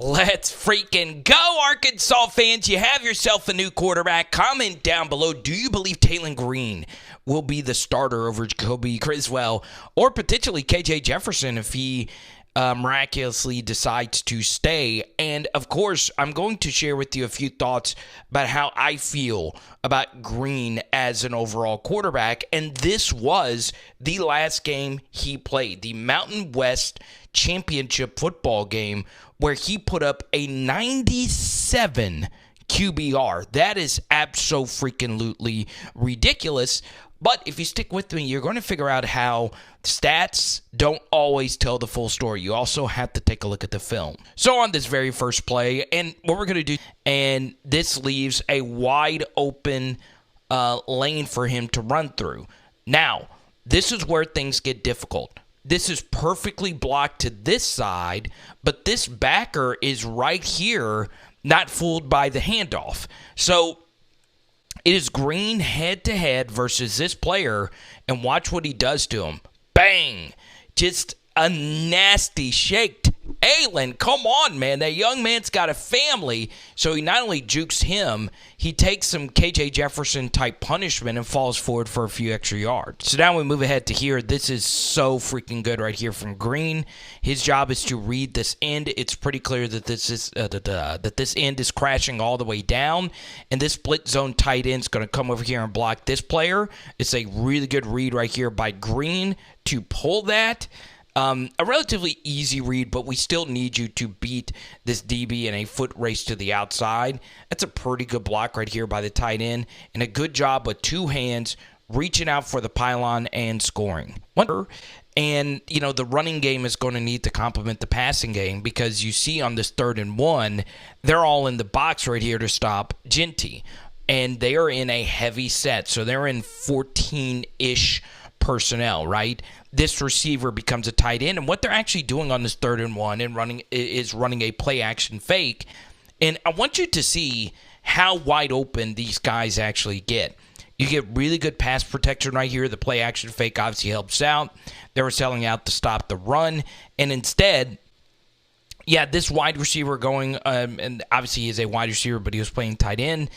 Let's freaking go, Arkansas fans. You have yourself a new quarterback. Comment down below. Do you believe Taylen Green will be the starter over Jacoby Criswell or potentially KJ Jefferson if he miraculously decides to stay? And, of course, I'm going to share with you a few thoughts about how I feel about Green as an overall quarterback. And this was the last game he played, the Mountain West Championship football game, where he put up a 97 QBR. That is abso-freaking-lutely ridiculous. But if you stick with me, you're going to figure out how stats don't always tell the full story. You also have to take a look at the film. So on this very first play, and what we're going to do, and this leaves a wide open lane for him to run through. Now, this is where things get difficult. This is perfectly blocked to this side, but this backer is right here, not fooled by the handoff. So it is Green head-to-head versus this player, and watch what he does to him. Bang! Just a nasty shake. Taylen, come on, man. That young man's got a family, so he not only jukes him, he takes some KJ Jefferson-type punishment and falls forward for a few extra yards. So now we move ahead to here. This is so freaking good right here from Green. His job is to read this end. It's pretty clear that this end is crashing all the way down, and this split zone tight end is going to come over here and block this player. It's a really good read right here by Green to pull that. A relatively easy read, but we still need you to beat this DB in a foot race to the outside. That's a pretty good block right here by the tight end, and a good job with two hands reaching out for the pylon and scoring. And, you know, the running game is going to need to complement the passing game because you see on this 3rd and 1, they're all in the box right here to stop Genty, and they are in a heavy set, so they're in 14-ish personnel, right? This receiver becomes a tight end, and what they're actually doing on this 3rd and 1 and running a play action fake. And I want you to see how wide open these guys actually get. You get really good pass protection right here. The play action fake obviously helps out. They were selling out to stop the run, and instead, yeah, this wide receiver going, and obviously he is a wide receiver, but he was playing tight end.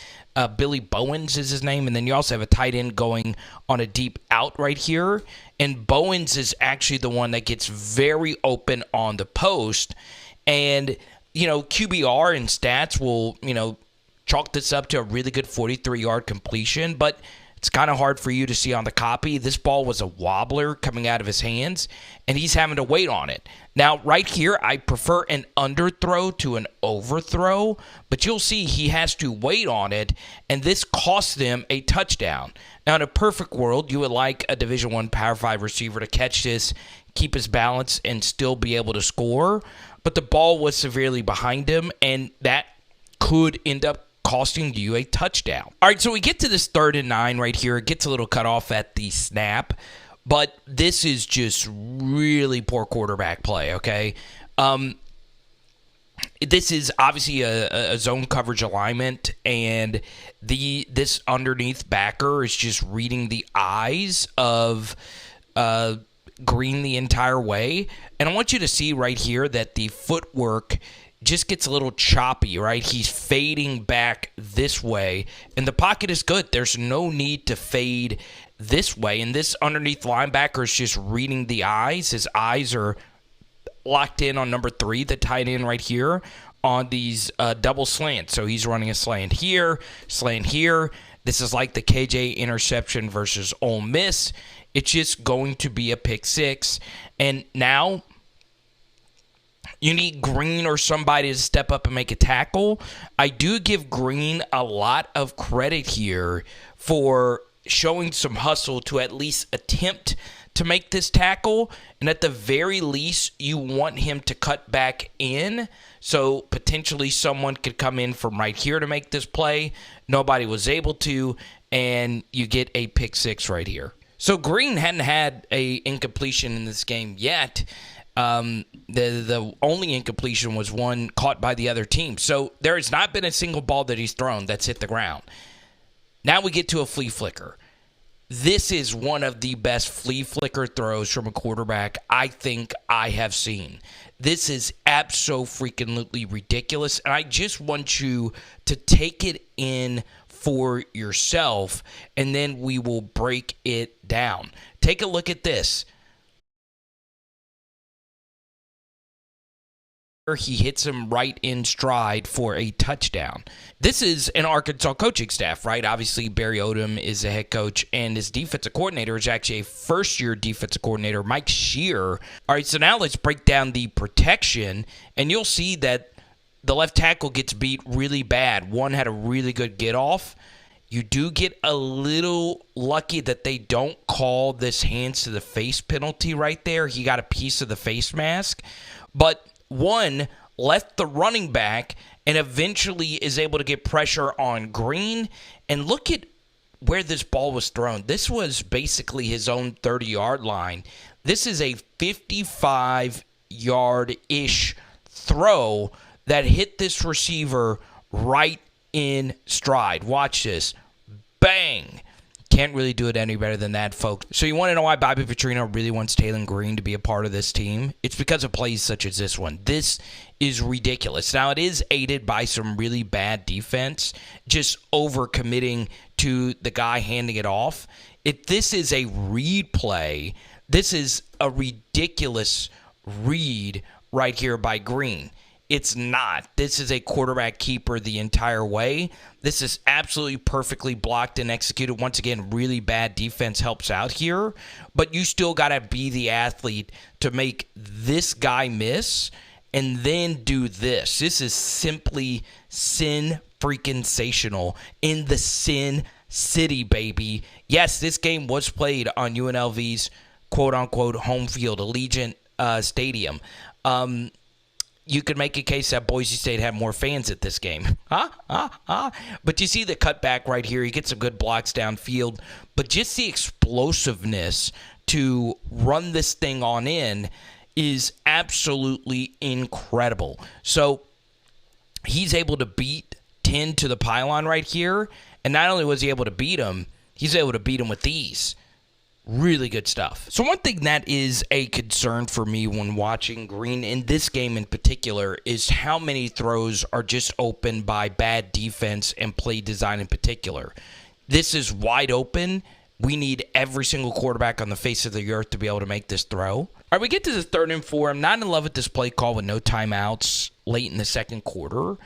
Billy Bowens is his name, and then you also have a tight end going on a deep out right here. And Bowens is actually the one that gets very open on the post. And, you know, QBR and stats will, you know, chalk this up to a really good 43-yard completion, but it's kind of hard for you to see on the copy. This ball was a wobbler coming out of his hands, and he's having to wait on it. Now, right here, I prefer an underthrow to an overthrow, but you'll see he has to wait on it, and this costs them a touchdown. Now, in a perfect world, you would like a Division I Power 5 receiver to catch this, keep his balance, and still be able to score, but the ball was severely behind him, and that could end up costing you a touchdown. All right, so we get to this 3rd and 9 right here. It gets a little cut off at the snap, but this is just really poor quarterback play, okay? This is obviously a zone coverage alignment, and this underneath backer is just reading the eyes of Green the entire way. And I want you to see right here that the footwork just gets a little choppy, right? He's fading back this way, and the pocket is good. There's no need to fade this way, and this underneath linebacker is just reading the eyes. His eyes are locked in on number 3, the tight end right here, on these double slants. So he's running a slant here, slant here. This is like the KJ interception versus Ole Miss. It's just going to be a pick 6, and now you need Green or somebody to step up and make a tackle. I do give Green a lot of credit here for showing some hustle to at least attempt to make this tackle. And at the very least, you want him to cut back in. So potentially someone could come in from right here to make this play. Nobody was able to, and you get a pick 6 right here. So Green hadn't had a incompletion in this game yet. The only incompletion was one caught by the other team. So there has not been a single ball that he's thrown that's hit the ground. Now we get to a flea flicker. This is one of the best flea flicker throws from a quarterback I think I have seen. This is abso-freaking-lutely ridiculous, and I just want you to take it in for yourself, and then we will break it down. Take a look at this. He hits him right in stride for a touchdown. This is an Arkansas coaching staff, right? Obviously, Barry Odom is the head coach, and his defensive coordinator is actually a first-year defensive coordinator, Mike Shear. All right, so now let's break down the protection, and you'll see that the left tackle gets beat really bad. One had a really good get-off. You do get a little lucky that they don't call this hands to the face penalty right there. He got a piece of the face mask, but one left the running back and eventually is able to get pressure on Green. And look at where this ball was thrown. This was basically his own 30-yard line. This is a 55-yard-ish throw that hit this receiver right in stride. Watch this. Bang. Can't really do it any better than that, folks. So you want to know why Bobby Petrino really wants Taylen Green to be a part of this team? It's because of plays such as this one. This is ridiculous. Now, it is aided by some really bad defense, just over-committing to the guy handing it off. If this is a read play, this is a ridiculous read right here by Green. It's not. This is a quarterback keeper the entire way. This is absolutely perfectly blocked and executed. Once again, really bad defense helps out here. But you still got to be the athlete to make this guy miss and then do this. This is simply sin-freaking-sational in the Sin City, baby. Yes, this game was played on UNLV's quote-unquote home field, Allegiant Stadium. You could make a case that Boise State had more fans at this game. But you see the cutback right here. He gets some good blocks downfield. But just the explosiveness to run this thing on in is absolutely incredible. So he's able to beat 10 to the pylon right here. And not only was he able to beat him, he's able to beat him with ease. Really good stuff. So one thing that is a concern for me when watching Green in this game in particular is how many throws are just open by bad defense and play design in particular. This is wide open. We need every single quarterback on the face of the earth to be able to make this throw. All right, we get to the 3rd and 4. I'm not in love with this play call with no timeouts late in the second quarter.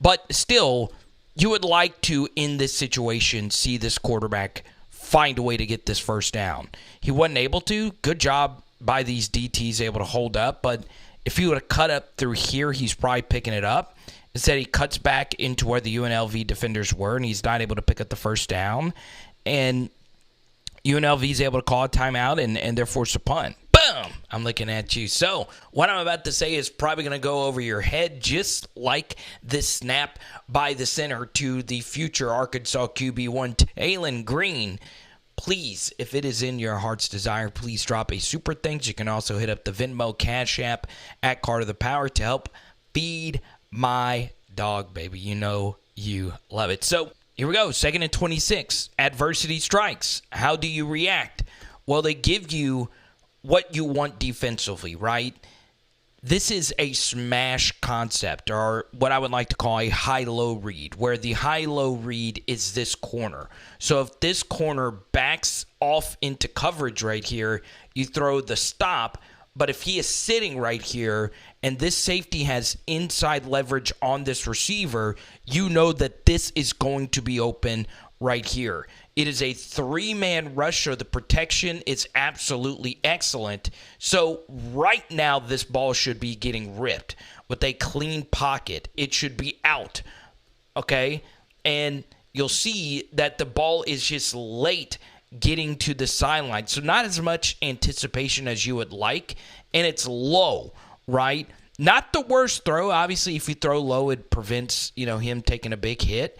But still, you would like to, in this situation, see this quarterback find a way to get this first down. He wasn't able to. Good job by these DTs able to hold up, but if he would have cut up through here, he's probably picking it up. Instead, he cuts back into where the UNLV defenders were, and he's not able to pick up the first down. And UNLV is able to call a timeout, and they're forced to punt. Boom! I'm looking at you. So what I'm about to say is probably going to go over your head, just like this snap by the center to the future Arkansas QB1, Taylen Green. Please, if it is in your heart's desire, please drop a super thanks. You can also hit up the Venmo Cash App at Carter the Power to help feed my dog, baby. You know you love it. So here we go. 2nd and 26. Adversity strikes. How do you react? Well, they give you what you want defensively, right? This is a smash concept, or what I would like to call a high-low read, where the high-low read is this corner. So if this corner backs off into coverage right here, you throw the stop. But if he is sitting right here and this safety has inside leverage on this receiver, you know that this is going to be open right here. It is a 3-man rush, so the protection is absolutely excellent. So right now, this ball should be getting ripped with a clean pocket. It should be out, okay? And you'll see that the ball is just late getting to the sideline. So not as much anticipation as you would like, and it's low, right? Not the worst throw. Obviously, if you throw low, it prevents, him taking a big hit.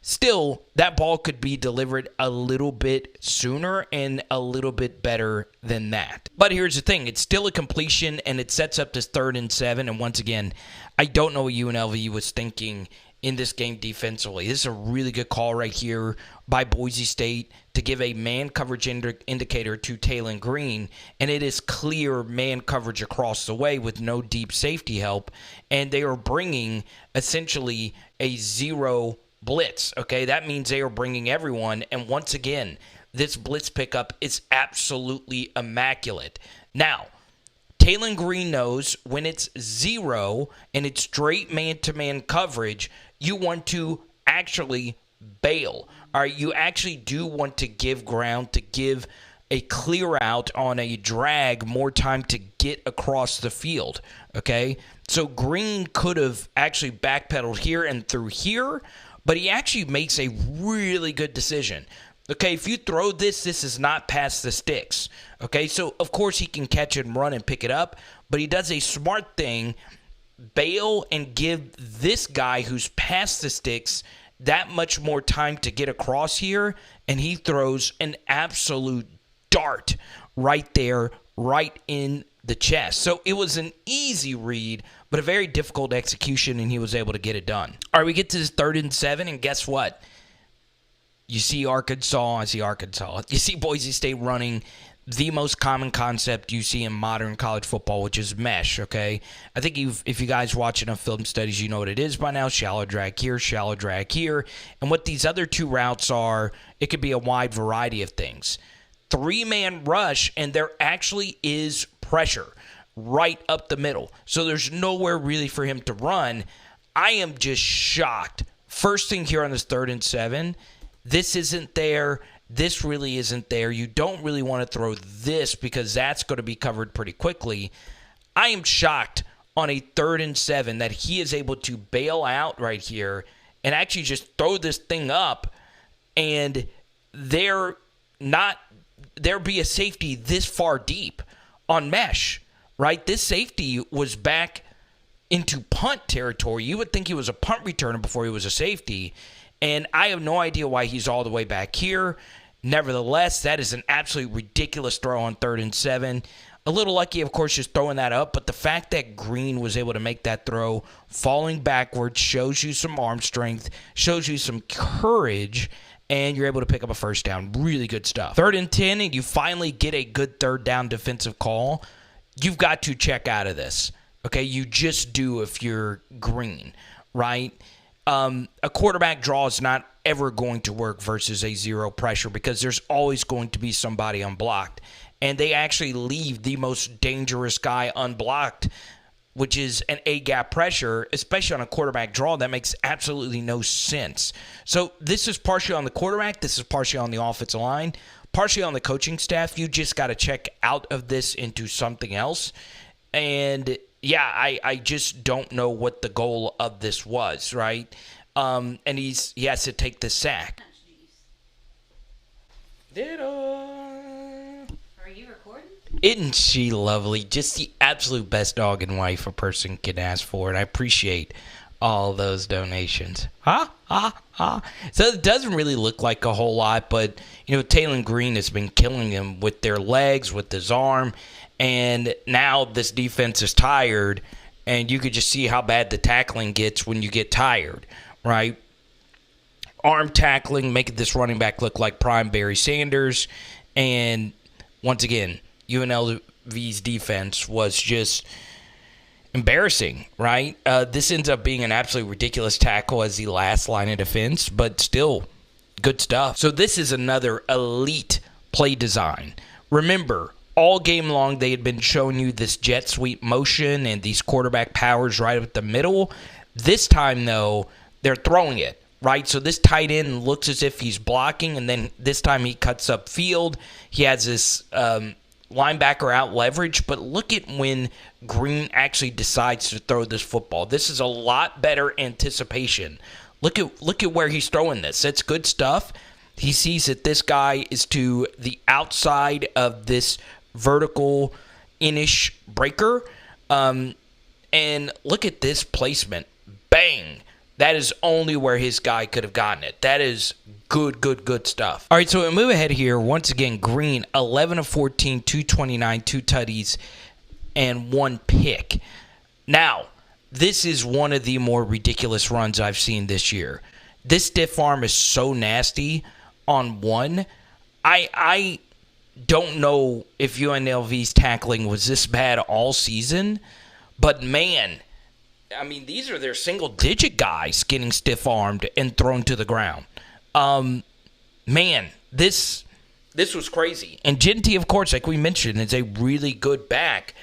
Still, that ball could be delivered a little bit sooner and a little bit better than that. But here's the thing. It's still a completion, and it sets up this 3rd and 7. And once again, I don't know what UNLV was thinking in this game defensively. This is a really good call right here by Boise State to give a man coverage indicator to Taylen Green, and it is clear man coverage across the way with no deep safety help, and they are bringing essentially a zero blitz. Okay, that means they are bringing everyone, and once again, this blitz pickup is absolutely immaculate. Now, Taylen Green knows when it's zero and it's straight man-to-man coverage, you want to actually bail. All right, you actually do want to give ground, to give a clear out on a drag, more time to get across the field. Okay, so Green could have actually backpedaled here and through here, but he actually makes a really good decision. Okay, if you throw this is not past the sticks. Okay, so of course he can catch it and run and pick it up, but he does a smart thing, bail and give this guy who's past the sticks that much more time to get across here, and he throws an absolute dart right there, right in the chest. So it was an easy read, but a very difficult execution, and he was able to get it done. All right, we get to this 3rd and 7, and guess what? You see Arkansas. You see Boise State running the most common concept you see in modern college football, which is mesh, okay? I think if you guys watch enough film studies, you know what it is by now. Shallow drag here, shallow drag here. And what these other two routes are, it could be a wide variety of things. 3-man rush, and there actually is pressure right up the middle. So there's nowhere really for him to run. I am just shocked. First thing here on this 3rd and 7, this isn't there. This really isn't there. You don't really want to throw this because that's going to be covered pretty quickly. I am shocked on a 3rd and 7 that he is able to bail out right here and actually just throw this thing up, and there be a safety this far deep on mesh, right? This safety was back into punt territory. You would think he was a punt returner before he was a safety. And I have no idea why he's all the way back here. Nevertheless, that is an absolutely ridiculous throw on 3rd and 7. A little lucky, of course, just throwing that up. But the fact that Green was able to make that throw, falling backwards, shows you some arm strength, shows you some courage, and you're able to pick up a first down. Really good stuff. 3rd and 10, and you finally get a good 3rd down defensive call. You've got to check out of this. Okay, you just do if you're Green, right? A quarterback draw is not ever going to work versus a zero pressure because there's always going to be somebody unblocked. And they actually leave the most dangerous guy unblocked, which is an A-gap pressure, especially on a quarterback draw. That makes absolutely no sense. So this is partially on the quarterback. This is partially on the offensive line, partially on the coaching staff. You just got to check out of this into something else. And yeah, I just don't know what the goal of this was, right? And he has to take the sack. Are you recording? Isn't she lovely? Just the absolute best dog and wife a person can ask for, and I appreciate all those donations. So it doesn't really look like a whole lot, but Taylen Green has been killing him with their legs, with his arm. And now this defense is tired, and you could just see how bad the tackling gets when you get tired, right? Arm tackling, making this running back look like prime Barry Sanders. And once again, UNLV's defense was just embarrassing, right? This ends up being an absolutely ridiculous tackle as the last line of defense, but still good stuff. So this is another elite play design. Remember, all game long, they had been showing you this jet sweep motion and these quarterback powers right up the middle. This time, though, they're throwing it, right? So this tight end looks as if he's blocking, and then this time he cuts up field. He has this linebacker out leverage, but look at when Green actually decides to throw this football. This is a lot better anticipation. Look at where he's throwing this. That's good stuff. He sees that this guy is to the outside of this vertical inish breaker. And look at this placement. Bang. That is only where his guy could have gotten it. That is good stuff. All right, so we move ahead here. Once again, Green, 11 of 14, 229, 2 tutties, and 1 pick. Now, this is one of the more ridiculous runs I've seen this year. This stiff arm is so nasty on one. I don't know if UNLV's tackling was this bad all season, but man, I mean, these are their single-digit guys getting stiff-armed and thrown to the ground. Man, this was crazy. And Ginty, of course, like we mentioned, is a really good back,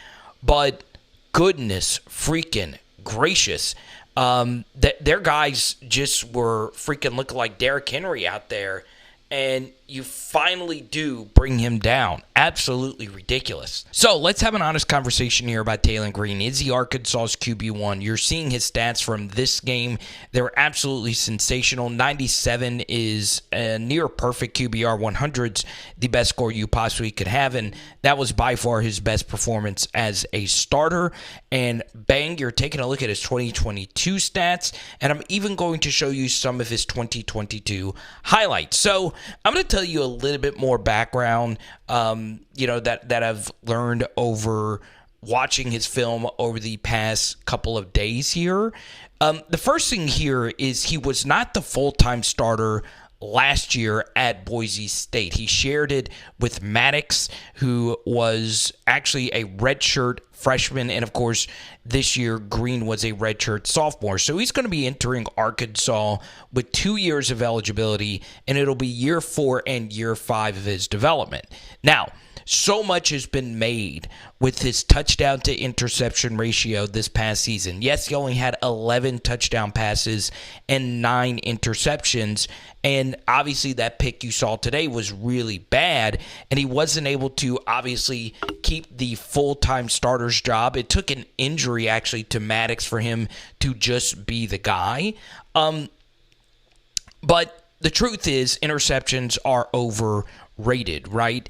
but goodness freaking gracious. Their guys just were freaking looking like Derrick Henry out there, and you finally do bring him down. Absolutely ridiculous. So let's have an honest conversation here about Taylen Green. Is he Arkansas's QB1? You're seeing his stats from this game. They're absolutely sensational. 97 is a near perfect QBR. 100's the best score you possibly could have, and that was by far his best performance as a starter. And bang, you're taking a look at his 2022 stats, and I'm even going to show you some of his 2022 highlights. So I'm going to tell you a little bit more background, that I've learned over watching his film over the past couple of days here. The first thing here is he was not the full-time starter last year at Boise State. He shared it with Maddox, who was actually a redshirt freshman, and of course, this year Green was a redshirt sophomore. So he's going to be entering Arkansas with 2 years of eligibility, and it'll be year 4 and year 5 of his development. Now, so much has been made with his touchdown to interception ratio this past season. Yes, he only had 11 touchdown passes and 9 interceptions, and obviously that pick you saw today was really bad, and he wasn't able to obviously keep the full-time starter's job. It took an injury actually to Maddox for him to just be the guy. But the truth is interceptions are overrated, right?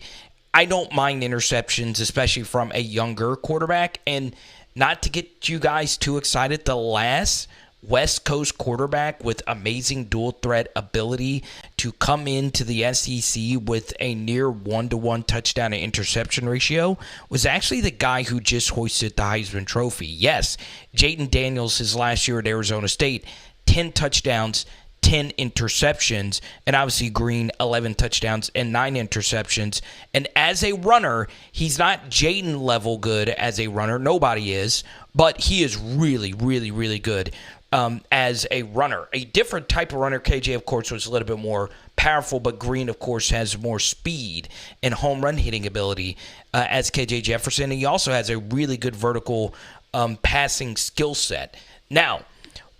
I don't mind interceptions, especially from a younger quarterback. And not to get you guys too excited, the last West Coast quarterback with amazing dual threat ability to come into the SEC with a near 1-to-1 touchdown to interception ratio was actually the guy who just hoisted the Heisman Trophy. Yes, Jayden Daniels, his last year at Arizona State, 10 touchdowns, 10 interceptions, and obviously Green, 11 touchdowns and 9 interceptions. And as a runner, he's not Jayden level good as a runner. Nobody is, but he is really, really, really good as a runner. A different type of runner. KJ, of course, was a little bit more powerful, but Green, of course, has more speed and home run hitting ability as KJ Jefferson. He also has a really good vertical passing skill set. Now,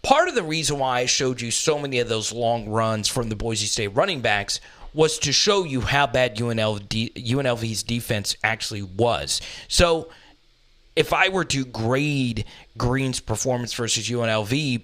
part of the reason why I showed you so many of those long runs from the Boise State running backs was to show you how bad UNLV's defense actually was. So if I were to grade Green's performance versus UNLV,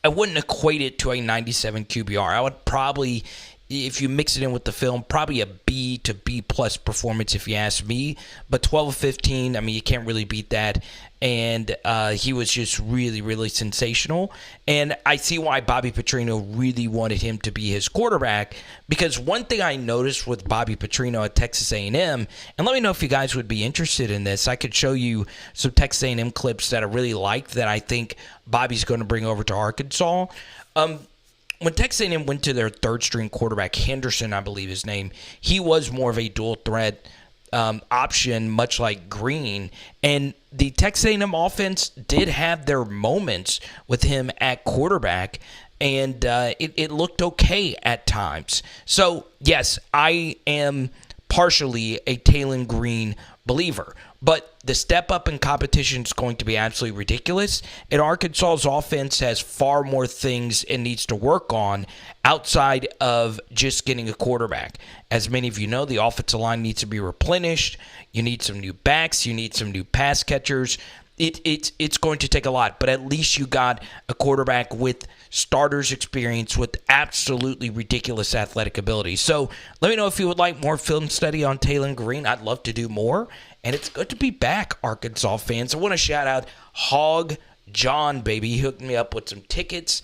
I wouldn't equate it to a 97 QBR. I would probably, if you mix it in with the film, probably a B to B plus performance if you ask me. But 12 of 15, I mean, you can't really beat that. And he was just really, really sensational. And I see why Bobby Petrino really wanted him to be his quarterback, because one thing I noticed with Bobby Petrino at Texas A&M, and let me know if you guys would be interested in this. I could show you some Texas A&M clips that I really liked that I think Bobby's going to bring over to Arkansas. When Texas A&M went to their third-string quarterback, Henderson, I believe his name, he was more of a dual-threat option, much like Green. And the Texas A&M offense did have their moments with him at quarterback, and it looked okay at times. So, yes, I am partially a Taylen Green believer. But the step up in competition is going to be absolutely ridiculous. And Arkansas's offense has far more things it needs to work on outside of just getting a quarterback. As many of you know, the offensive line needs to be replenished. You need some new backs. You need some new pass catchers. It's going to take a lot, but at least you got a quarterback with starters experience with absolutely ridiculous athletic ability. So let me know if you would like more film study on Taylen Green. I'd love to do more, and it's good to be back, Arkansas fans. I want to shout out Hog John, baby. He hooked me up with some tickets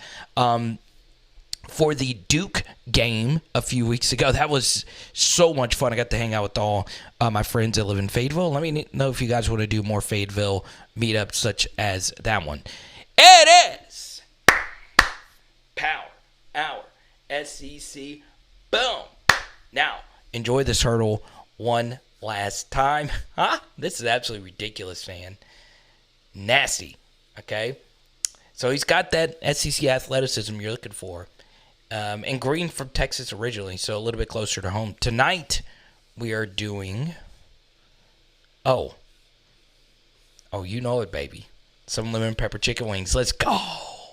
for the Duke game a few weeks ago. That was so much fun. I got to hang out with all my friends that live in Fayetteville. Let me know if you guys want to do more Fayetteville meetups such as that one. It is Power Hour SEC. Boom. Now, enjoy this hurdle one last time. This is absolutely ridiculous, man. Nasty. Okay? So he's got that SEC athleticism you're looking for. And Green from Texas originally, so a little bit closer to home. Tonight, we are doing... Oh, you know it, baby. Some lemon pepper chicken wings. Let's go.